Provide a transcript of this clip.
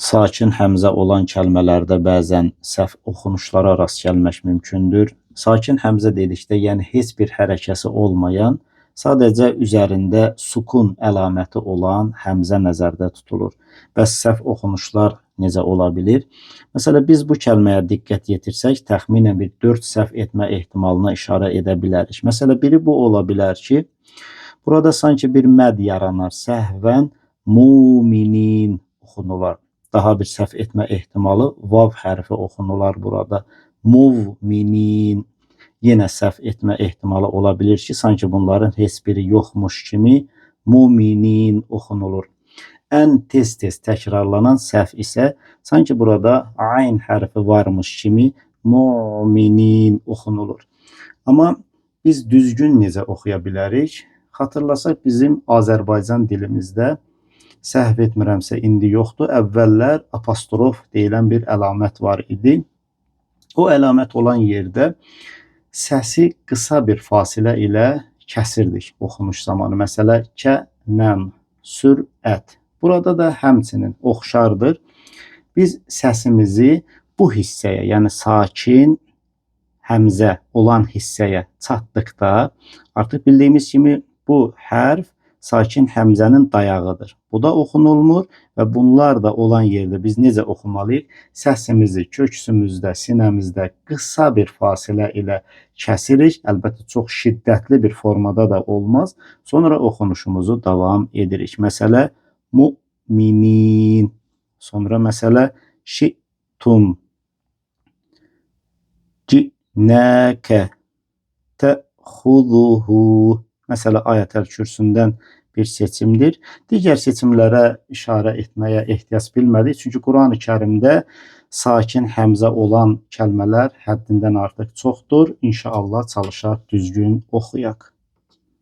Sakin həmzə olan kəlmələrdə bəzən səhv oxunuşlara rast gəlmək mümkündür. Sakin həmzə dedikdə, yəni heç bir hərəkəsi olmayan, sadəcə üzərində sukun əlaməti olan həmzə nəzərdə tutulur. Bəs səhv oxunuşlar necə ola bilir? Məsələn, biz bu kəlməyə diqqət yetirsək, təxminən bir 4 səhv etmə ehtimalına işarə edə bilərik. Məsələn, biri bu ola bilər ki, burada sanki bir məd yaranar, səhvən muminin oxunular. Daha bir səhv etmə ehtimalı vav hərfi oxunular burada. Muvminin. Yenə səhv etmə ehtimalı ola bilir ki, sanki bunların heç biri yoxmuş kimi muminin oxunulur. Ən tez-tez təkrarlanan səhv isə sanki burada ayn hərfi varmış kimi muminin oxunulur. Amma biz düzgün necə oxuya bilərik? Xatırlasaq, bizim Azərbaycan dilimizdə səhv etmirəmsə indi yoxdur. Əvvəllər apostrof deyilən bir əlamət var idi. O əlamət olan yerdə səsi qısa bir fasilə ilə kəsirdik oxunuş zamanı. Məsələn, kənəm, sürət. Burada da həmçinin oxşardır. Biz səsimizi bu hissəyə, yəni sakin həmzə olan hissəyə çatdıqda, artıq bildiyimiz kimi bu hərf sakin həmzənin dayağıdır. Bu da oxunulmur və bunlar da olan yerdə biz necə oxumalıyıq? Səsimizi köksümüzdə, sinəmizdə qısa bir fasilə ilə kəsirik. Əlbəttə, çox şiddətli bir formada da olmaz. Sonra oxunuşumuzu davam edirik. Məsələ, muminin. Sonra məsələ, şitum. Cinəkə. Təxuduhu. Məsələ, Ayətəl Kürsündən bir seçimdir. Digər seçimlərə işarə etməyə ehtiyac bilmədik. Çünki Quran-ı Kərimdə sakin həmzə olan kəlmələr həddindən artıq çoxdur. İnşallah çalışaq düzgün oxuyaq.